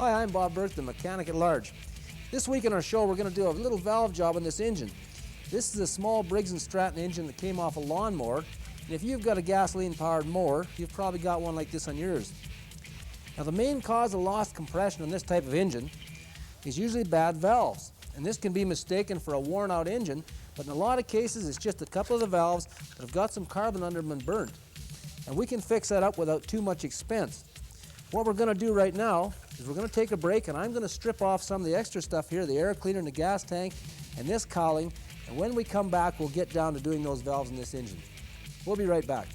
Hi, I'm Bob Bourke, the mechanic at large. This week on our show we're going to do a little valve job on this engine. This is a small Briggs & Stratton engine that came off a lawnmower, and if you've got a gasoline powered mower, you've probably got one like this on yours. Now the main cause of lost compression on this type of engine is usually bad valves, and this can be mistaken for a worn out engine, but in a lot of cases it's just a couple of the valves that have got some carbon under them and burnt. And we can fix that up without too much expense. What we're going to do right now is we're going to take a break, and I'm going to strip off some of the extra stuff here, the air cleaner and the gas tank and this cowling, and when we come back we'll get down to doing those valves in this engine. We'll be right back.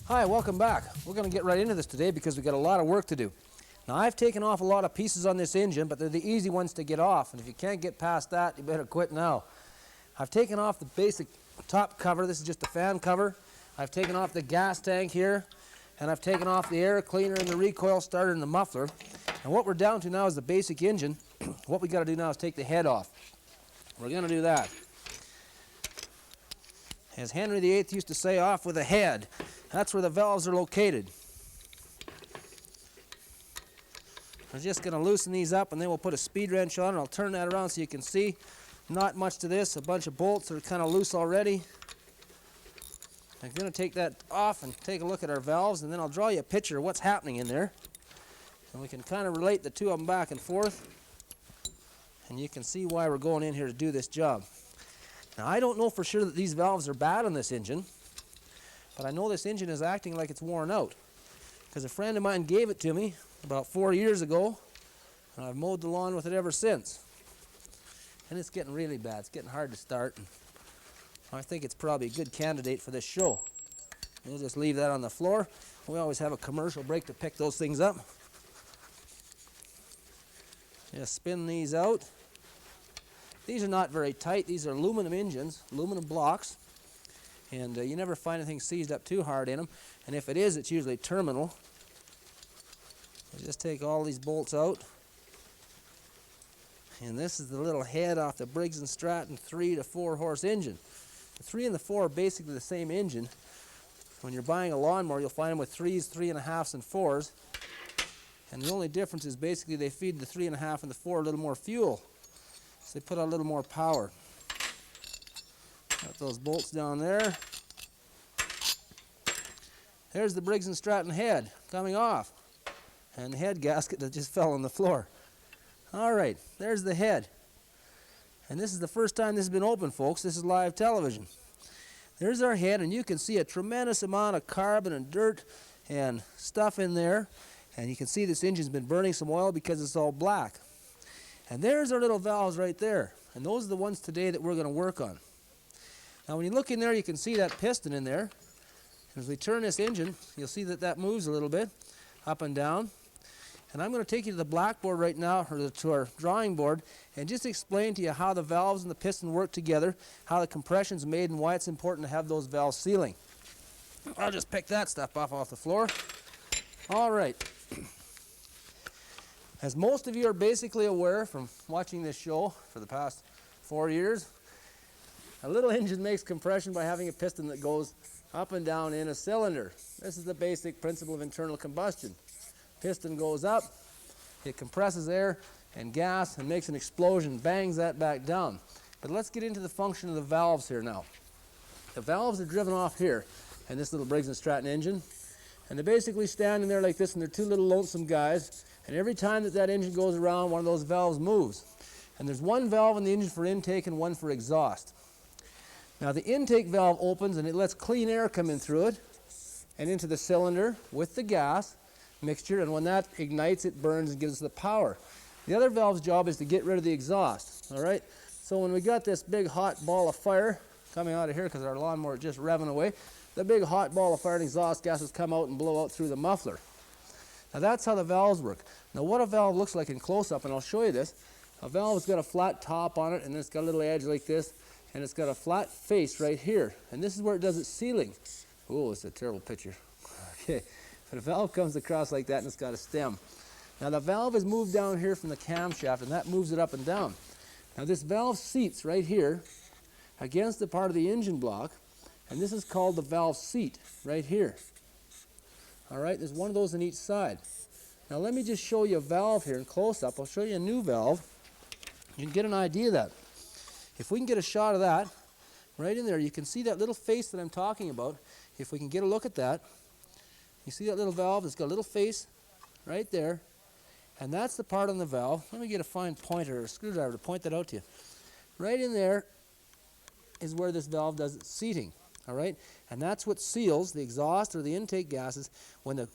Hi, welcome back. We're going to get right into this today because we've got a lot of work to do. Now I've taken off a lot of pieces on this engine, but they're the easy ones to get off, and if you can't get past that, you better quit now. I've taken off the basic top cover. This is just a fan cover. I've taken off the gas tank here, and I've taken off the air cleaner and the recoil starter and the muffler. And what we're down to now is the basic engine. What we got to do now is take the head off. We're going to do that. As Henry VIII used to say, off with the head. That's where the valves are located. I'm just going to loosen these up, and then we'll put a speed wrench on, and I'll turn that around so you can see. Not much to this, a bunch of bolts that are kind of loose already. I'm going to take that off and take a look at our valves, and then I'll draw you a picture of what's happening in there. And we can kind of relate the two of them back and forth, and you can see why we're going in here to do this job. Now I don't know for sure that these valves are bad on this engine, but I know this engine is acting like it's worn out, because a friend of mine gave it to me about 4 years ago, and I've mowed the lawn with it ever since. And it's getting really bad. It's getting hard to start. And I think it's probably a good candidate for this show. We'll just leave that on the floor. We always have a commercial break to pick those things up. Just spin these out. These are not very tight. These are aluminum engines, aluminum blocks. And you never find anything seized up too hard in them. And if it is, it's usually terminal. We'll just take all these bolts out. And this is the little head off the Briggs & Stratton 3 to 4 horse engine. The 3 and the 4 are basically the same engine. When you're buying a lawnmower, you'll find them with 3s, 3.5s, and 4s. And the only difference is basically they feed the 3.5 and the 4 a little more fuel. So they put out a little more power. Got those bolts down there. There's the Briggs & Stratton head coming off. And the head gasket that just fell on the floor. Alright, there's the head. And this is the first time this has been open, folks. This is live television. There's our head, and you can see a tremendous amount of carbon and dirt and stuff in there. And you can see this engine's been burning some oil because it's all black. And there's our little valves right there. And those are the ones today that we're going to work on. Now when you look in there, you can see that piston in there. And as we turn this engine, you'll see that that moves a little bit, up and down. And I'm going to take you to the blackboard right now, or to our drawing board, and just explain to you how the valves and the piston work together, how the compression's made, and why it's important to have those valves sealing. I'll just pick that stuff off the floor. All right. As most of you are basically aware from watching this show for the past 4 years, a little engine makes compression by having a piston that goes up and down in a cylinder. This is the basic principle of internal combustion. Piston goes up, it compresses air and gas and makes an explosion, bangs that back down. But let's get into the function of the valves here now. The valves are driven off here in this little Briggs & Stratton engine, and they're basically standing there like this, and they're two little lonesome guys, and every time that that engine goes around, one of those valves moves. And there's one valve in the engine for intake and one for exhaust. Now the intake valve opens and it lets clean air come in through it and into the cylinder with the gas mixture, and when that ignites, it burns and gives us the power. The other valve's job is to get rid of the exhaust. All right, so when we got this big hot ball of fire coming out of here, because our lawnmower is just revving away, the big hot ball of fire and exhaust gases come out and blow out through the muffler. Now that's how the valves work. Now what a valve looks like in close-up, and I'll show you this. A valve's got a flat top on it, and it's got a little edge like this, and it's got a flat face right here. And this is where it does its sealing. Oh, it's a terrible picture. Okay, but a valve comes across like that and it's got a stem. Now the valve is moved down here from the camshaft and that moves it up and down. Now this valve seats right here against the part of the engine block, and this is called the valve seat right here. All right, there's one of those on each side. Now let me just show you a valve here in close-up. I'll show you a new valve. You can get an idea of that. If we can get a shot of that, right in there, you can see that little face that I'm talking about. If we can get a look at that, you see that little valve? It's got a little face right there, and that's the part on the valve. Let me get a fine pointer or a screwdriver to point that out to you. Right in there is where this valve does its seating. All right, and that's what seals the exhaust or the intake gases when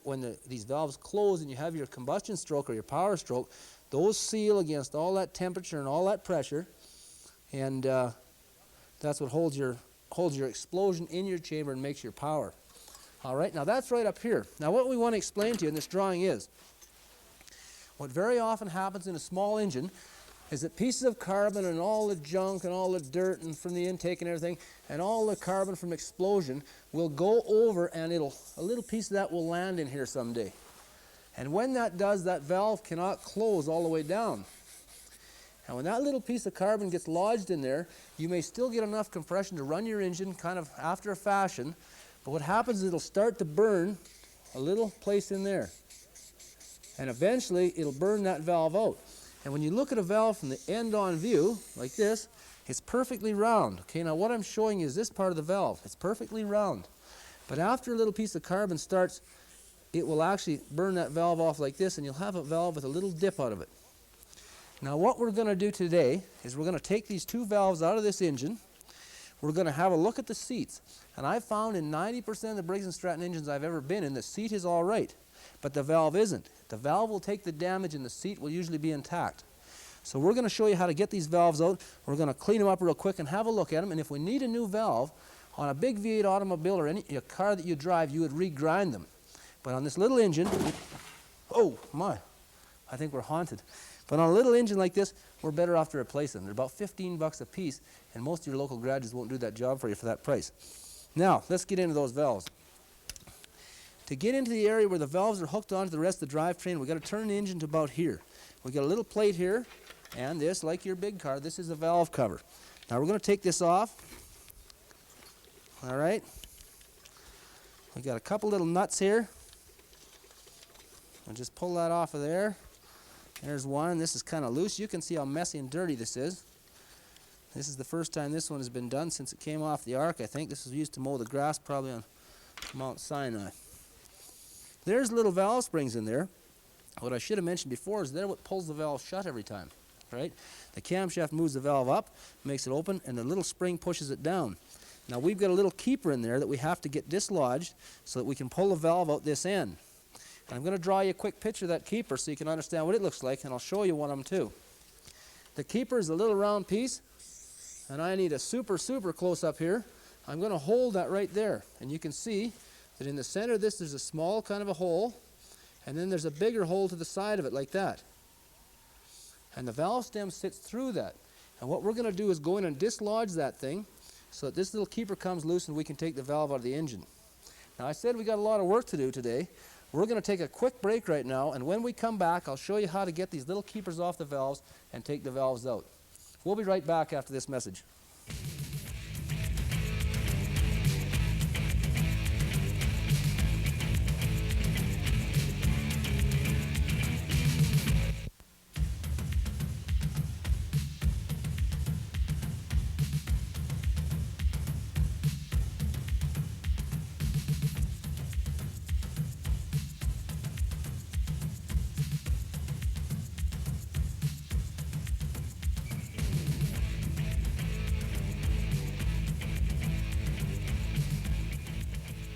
these valves close and you have your combustion stroke or your power stroke. Those seal against all that temperature and all that pressure, and that's what holds your explosion in your chamber and makes your power. All right, now that's right up here. Now what we want to explain to you in this drawing is what very often happens in a small engine is that pieces of carbon and all the junk and all the dirt and from the intake and everything and all the carbon from explosion will go over, and a little piece of that will land in here someday. And when that does, that valve cannot close all the way down. And when that little piece of carbon gets lodged in there, you may still get enough compression to run your engine kind of after a fashion, but what happens is it'll start to burn a little place in there. And eventually it'll burn that valve out. And when you look at a valve from the end on view, like this, it's perfectly round. Okay, now what I'm showing you is this part of the valve. It's perfectly round. But after a little piece of carbon starts, it will actually burn that valve off like this, and you'll have a valve with a little dip out of it. Now what we're going to do today is we're going to take these two valves out of this engine. We're going to have a look at the seats. And I've found in 90% of the Briggs & Stratton engines I've ever been in, the seat is all right, but the valve isn't. The valve will take the damage and the seat will usually be intact. So we're going to show you how to get these valves out. We're going to clean them up real quick and have a look at them. And if we need a new valve, on a big V8 automobile or any a car that you drive, you would regrind them. But on this little engine, oh my, I think we're haunted. But on a little engine like this, we're better off to replace them. They're about 15 bucks a piece, and most of your local garages won't do that job for you for that price. Now, let's get into those valves. To get into the area where the valves are hooked onto the rest of the drivetrain, we've got to turn the engine to about here. We've got a little plate here, and this, like your big car, this is a valve cover. Now we're going to take this off. All right. We've got a couple little nuts here. I'll just pull that off of there. There's one. This is kind of loose. You can see how messy and dirty this is. This is the first time this one has been done since it came off the ark, I think. This was used to mow the grass probably on Mount Sinai. There's little valve springs in there. What I should have mentioned before is they're what pulls the valve shut every time, right? The camshaft moves the valve up, makes it open, and the little spring pushes it down. Now we've got a little keeper in there that we have to get dislodged so that we can pull the valve out this end. And I'm going to draw you a quick picture of that keeper so you can understand what it looks like, and I'll show you one of them too. The keeper is a little round piece, and I need a super close up here. I'm going to hold that right there, and you can see that in the center of this there's a small kind of a hole, and then there's a bigger hole to the side of it like that. And the valve stem sits through that. And what we're going to do is go in and dislodge that thing so that this little keeper comes loose and we can take the valve out of the engine. Now I said we got a lot of work to do today. We're going to take a quick break right now, and when we come back I'll show you how to get these little keepers off the valves and take the valves out. We'll be right back after this message.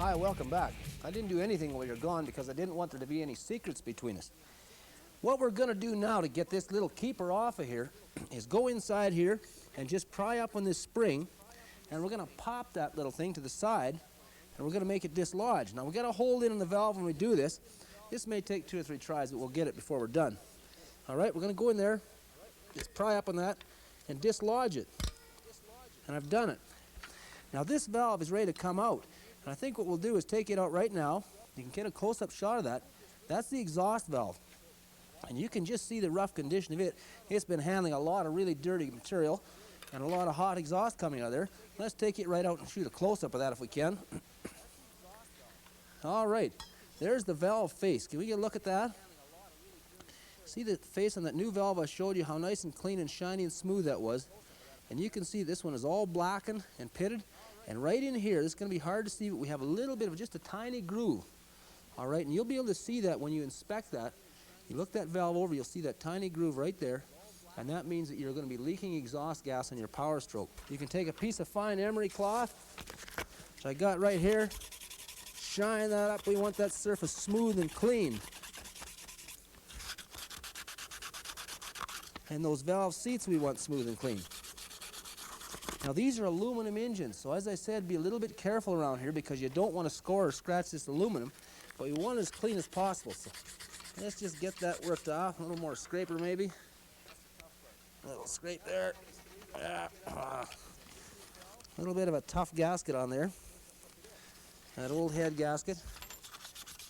Hi, welcome back. I didn't do anything while you're gone because I didn't want there to be any secrets between us. What we're going to do now to get this little keeper off of here is go inside here and just pry up on this spring, and we're going to pop that little thing to the side, and we're going to make it dislodge. Now we've got to hold in on the valve when we do this. This may take 2 or 3 tries, but we'll get it before we're done. All right, we're going to go in there, just pry up on that, and dislodge it. And I've done it. Now this valve is ready to come out. And I think what we'll do is take it out right now. You can get a close-up shot of that. That's the exhaust valve. And you can just see the rough condition of it. It's been handling a lot of really dirty material and a lot of hot exhaust coming out of there. Let's take it right out and shoot a close-up of that if we can. All right, there's the valve face. Can we get a look at that? See the face on that new valve I showed you, how nice and clean and shiny and smooth that was. And you can see this one is all blackened and pitted. And right in here, this is going to be hard to see, but we have a little bit of just a tiny groove. All right, and you'll be able to see that when you inspect that. You look that valve over, you'll see that tiny groove right there. And that means that you're going to be leaking exhaust gas on your power stroke. You can take a piece of fine emery cloth, which I got right here. Shine that up. We want that surface smooth and clean. And those valve seats we want smooth and clean. Now these are aluminum engines, so as I said, be a little bit careful around here because you don't want to score or scratch this aluminum, but you want it as clean as possible. So let's just get that worked off. A little more scraper maybe. A little scrape there. Yeah. A little bit of a tough gasket on there. That old head gasket.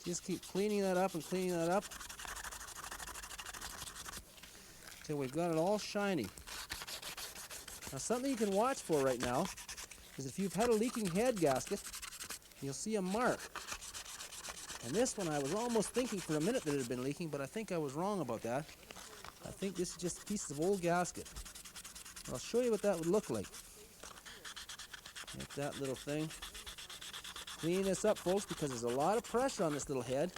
Just keep cleaning that up and cleaning that up until we've got it all shiny. Now something you can watch for right now is if you've had a leaking head gasket, you'll see a mark. And this one I was almost thinking for a minute that it had been leaking, but I think I was wrong about that. I think this is just pieces of old gasket. I'll show you what that would look like. Like that little thing. Clean this up, folks, because there's a lot of pressure on this little head.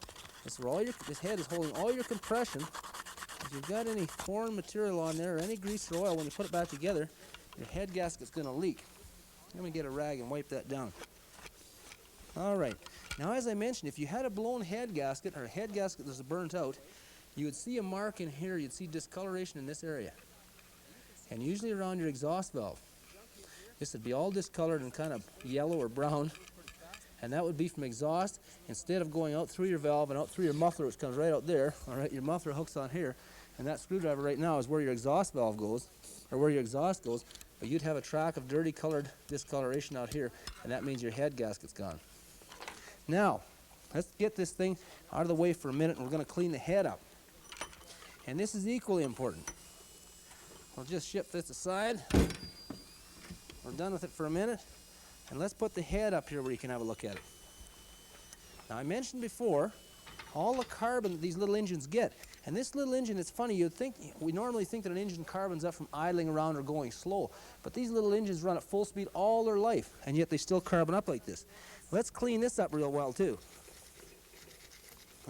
This head is holding all your compression. If you've got any foreign material on there or any grease or oil, when you put it back together, your head gasket's going to leak. Let me get a rag and wipe that down. All right. Now, as I mentioned, if you had a blown head gasket or a head gasket that was burnt out, you would see a mark in here. You'd see discoloration in this area. And usually around your exhaust valve. This would be all discolored and kind of yellow or brown. And that would be from exhaust. Instead of going out through your valve and out through your muffler, which comes right out there, all right, your muffler hooks on here. And that screwdriver right now is where your exhaust valve goes, or where your exhaust goes. But you'd have a track of dirty colored discoloration out here, and that means your head gasket's gone. Now, let's get this thing out of the way for a minute, and we're going to clean the head up. And this is equally important. We'll just shift this aside. We're done with it for a minute. And let's put the head up here where you can have a look at it. Now, I mentioned before all the carbon that these little engines get. And this little engine, it's funny, we normally think that an engine carbons up from idling around or going slow. But these little engines run at full speed all their life, and yet they still carbon up like this. Let's clean this up real well, too.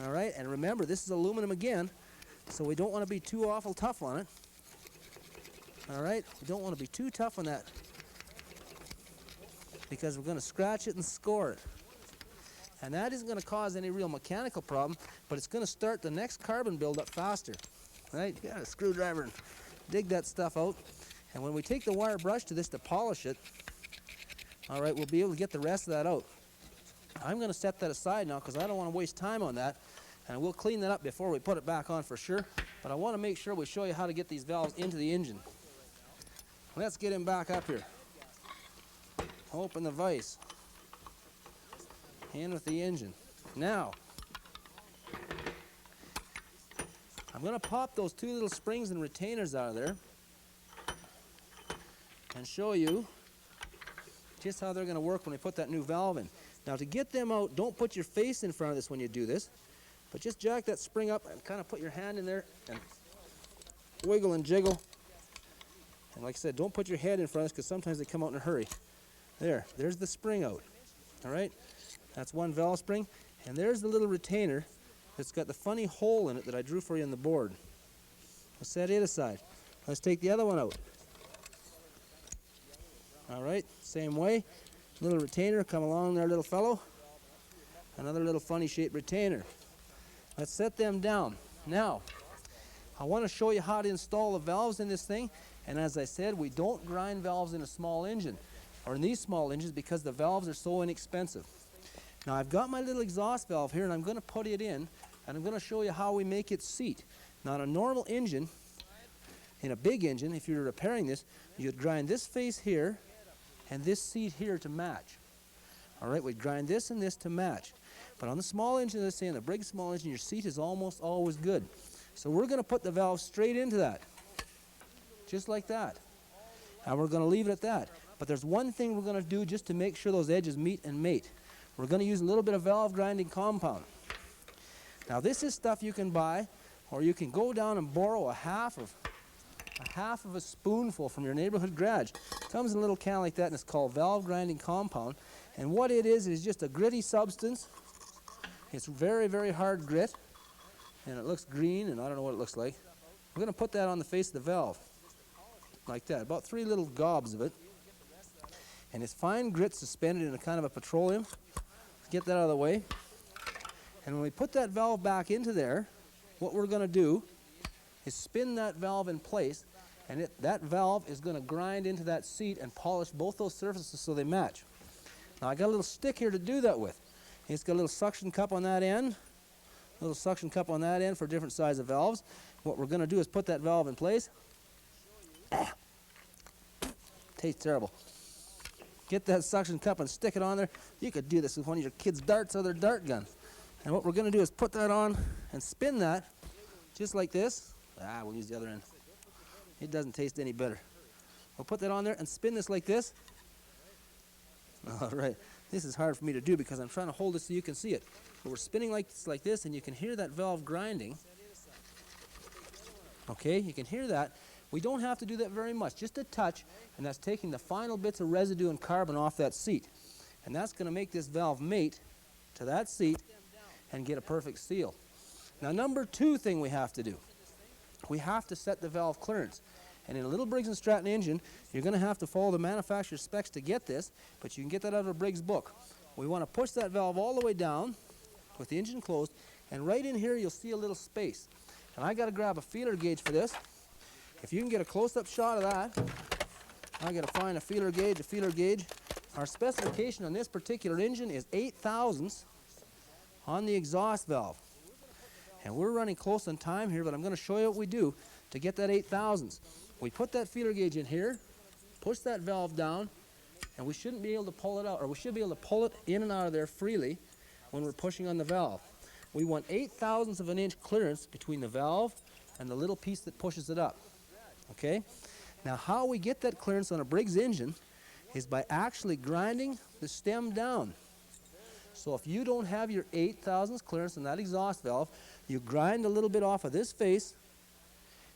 All right, and remember, this is aluminum again, so we don't want to be too awful tough on it. All right, we don't want to be too tough on that because we're going to scratch it and score it. And that isn't going to cause any real mechanical problem, but it's going to start the next carbon buildup faster. Right? You got a screwdriver and dig that stuff out. And when we take the wire brush to this to polish it, all right, we'll be able to get the rest of that out. I'm going to set that aside now because I don't want to waste time on that. And we'll clean that up before we put it back on for sure. But I want to make sure we show you how to get these valves into the engine. Let's get him back up here. Open the vise. In with the engine. Now, I'm going to pop those two little springs and retainers out of there and show you just how they're going to work when we put that new valve in. Now, to get them out, don't put your face in front of this when you do this, but just jack that spring up and kind of put your hand in there and wiggle and jiggle. And like I said, don't put your head in front of this because sometimes they come out in a hurry. There's the spring out. All right? That's one valve spring. And there's the little retainer that's got the funny hole in it that I drew for you on the board. Let's set it aside. Let's take the other one out. All right, same way. Little retainer, come along there, little fellow. Another little funny shaped retainer. Let's set them down. Now, I want to show you how to install the valves in this thing. And as I said, we don't grind valves in a small engine or in these small engines because the valves are so inexpensive. Now I've got my little exhaust valve here and I'm going to put it in and I'm going to show you how we make it seat. Now in a normal engine, in a big engine, if you're repairing this, you'd grind this face here and this seat here to match. All right, we grind this and this to match. But on the small engine, let's say on the Briggs small engine, your seat is almost always good. So we're going to put the valve straight into that, just like that. And we're going to leave it at that. But there's one thing we're going to do just to make sure those edges meet and mate. We're going to use a little bit of valve grinding compound. Now this is stuff you can buy, or you can go down and borrow a half of a spoonful from your neighborhood garage. It comes in a little can like that, and it's called valve grinding compound. And what it is just a gritty substance. It's very, very hard grit, and it looks green, and I don't know what it looks like. We're going to put that on the face of the valve, like that, about 3 little gobs of it. And it's fine grit suspended in a kind of a petroleum. Let's get that out of the way. And when we put that valve back into there, what we're going to do is spin that valve in place, and that valve is going to grind into that seat and polish both those surfaces so they match. Now I got a little stick here to do that with. It's got a little suction cup on that end, a little suction cup on that end for different size of valves. What we're going to do is put that valve in place. Tastes terrible. Get that suction cup and stick it on there. You could do this with one of your kids' darts or their dart gun. And what we're going to do is put that on and spin that just like this. We'll use the other end. It doesn't taste any better. We'll put that on there and spin this like this. All right, this is hard for me to do because I'm trying to hold it so you can see it. But we're spinning like this, and you can hear that valve grinding. Okay, you can hear that. We don't have to do that very much, just a touch, and that's taking the final bits of residue and carbon off that seat. And that's going to make this valve mate to that seat and get a perfect seal. Now, number 2 thing we have to do, we have to set the valve clearance. And in a little Briggs & Stratton engine, you're going to have to follow the manufacturer's specs to get this, but you can get that out of a Briggs book. We want to push that valve all the way down with the engine closed, and right in here you'll see a little space. And I got to grab a feeler gauge for this. If you can get a close-up shot of that, I got to find a feeler gauge. Our specification on this particular engine is 8 thousandths on the exhaust valve. And we're running close on time here, but I'm going to show you what we do to get that 8 thousandths. We put that feeler gauge in here, push that valve down, and we shouldn't be able to pull it out, or we should be able to pull it in and out of there freely when we're pushing on the valve. We want 8 thousandths of an inch clearance between the valve and the little piece that pushes it up. Okay? Now how we get that clearance on a Briggs engine is by actually grinding the stem down. So if you don't have your 8 thousandths clearance on that exhaust valve, you grind a little bit off of this face,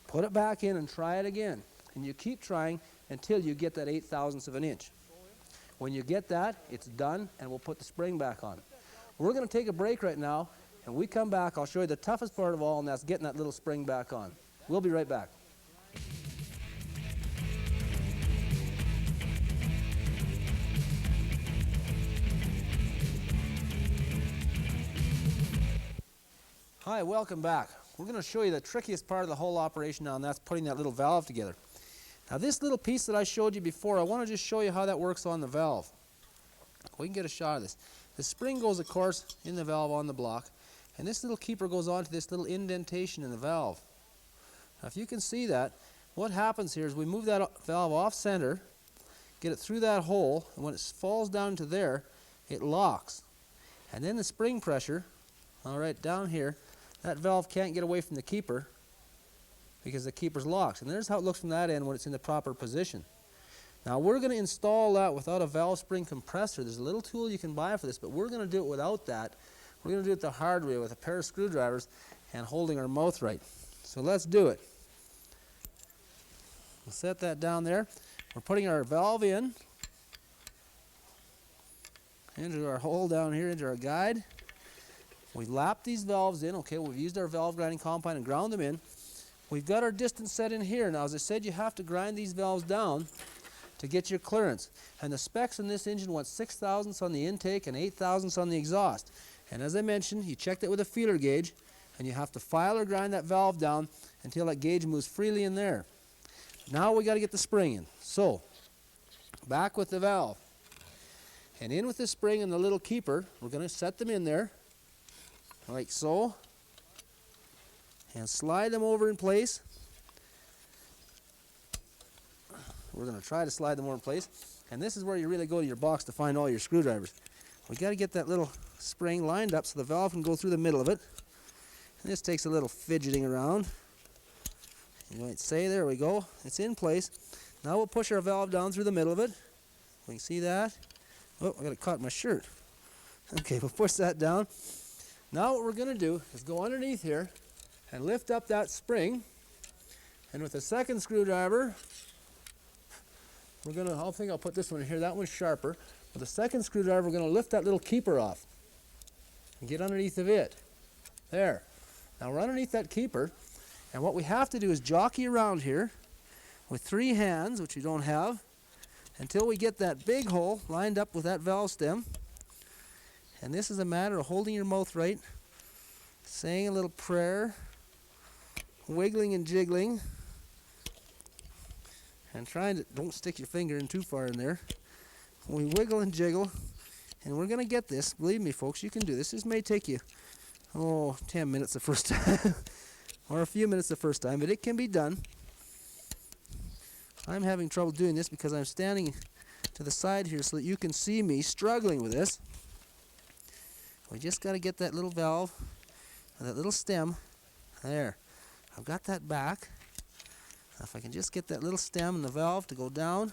put it back in and try it again. And you keep trying until you get that 8 thousandths of an inch. When you get that, it's done, and we'll put the spring back on. We're going to take a break right now, and when we come back, I'll show you the toughest part of all, and that's getting that little spring back on. We'll be right back. Hi, welcome back. We're going to show you the trickiest part of the whole operation now, and that's putting that little valve together. Now this little piece that I showed you before, I want to just show you how that works on the valve. We can get a shot of this. The spring goes, of course, in the valve on the block, and this little keeper goes onto this little indentation in the valve. Now if you can see that, what happens here is we move that valve off center, get it through that hole, and when it falls down to there, it locks. And then the spring pressure, all right, down here, that valve can't get away from the keeper because the keeper's locked. And there's how it looks from that end when it's in the proper position. Now we're going to install that without a valve spring compressor. There's a little tool you can buy for this, but we're going to do it without that. We're going to do it the hard way with a pair of screwdrivers and holding our mouth right. So let's do it. We'll set that down there. We're putting our valve in into our hole down here, into our guide. We've lapped these valves in. Okay, we've used our valve grinding compound and ground them in. We've got our distance set in here. Now, as I said, you have to grind these valves down to get your clearance. And the specs in this engine want 6 thousandths on the intake and 8 thousandths on the exhaust. And as I mentioned, you check that with a feeler gauge, and you have to file or grind that valve down until that gauge moves freely in there. Now we got to get the spring in. So, back with the valve. And in with the spring and the little keeper, we're going to set them in there, like so, and slide them over in place. We're going to try to slide them more in place. And this is where you really go to your box to find all your screwdrivers. We got to get that little spring lined up so the valve can go through the middle of it. And this takes a little fidgeting around. You might say, there we go, it's in place. Now we'll push our valve down through the middle of it. We can see that. Oh, I got it caught in my shirt. Okay, we'll push that down. Now what we're going to do is go underneath here and lift up that spring. And with the second screwdriver, we're going to, I think I'll put this one in here, that one's sharper. With the second screwdriver, we're going to lift that little keeper off and get underneath of it. There. Now we're underneath that keeper, and what we have to do is jockey around here with 3 hands, which we don't have, until we get that big hole lined up with that valve stem. And this is a matter of holding your mouth right, saying a little prayer, wiggling and jiggling, and trying to, don't stick your finger in too far in there. We wiggle and jiggle, and we're going to get this. Believe me, folks, you can do this. This may take you, 10 minutes the first time, or a few minutes the first time, but it can be done. I'm having trouble doing this because I'm standing to the side here so that you can see me struggling with this. We just got to get that little valve, and that little stem. There. I've got that back. If I can just get that little stem and the valve to go down.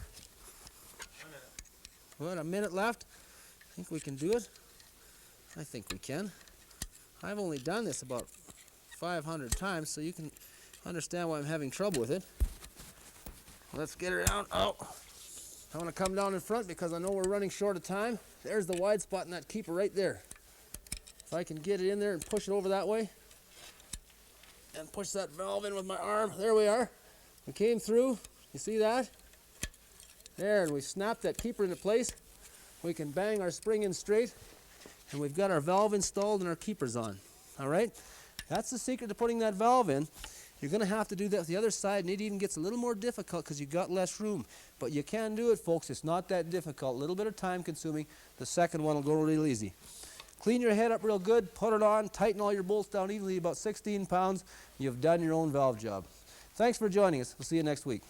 What, a minute left? I think we can do it. I think we can. I've only done this about 500 times, so you can understand why I'm having trouble with it. Let's get her out. Oh, I want to come down in front because I know we're running short of time. There's the wide spot in that keeper right there. If I can get it in there and push it over that way and push that valve in with my arm. There we are. We came through. You see that? There, and we snapped that keeper into place. We can bang our spring in straight, and we've got our valve installed and our keepers on. All right? That's the secret to putting that valve in. You're going to have to do that with the other side, and it even gets a little more difficult because you've got less room. But you can do it, folks. It's not that difficult. A little bit of time consuming. The second one will go real easy. Clean your head up real good, put it on, tighten all your bolts down evenly, about 16 pounds. You've done your own valve job. Thanks for joining us. We'll see you next week.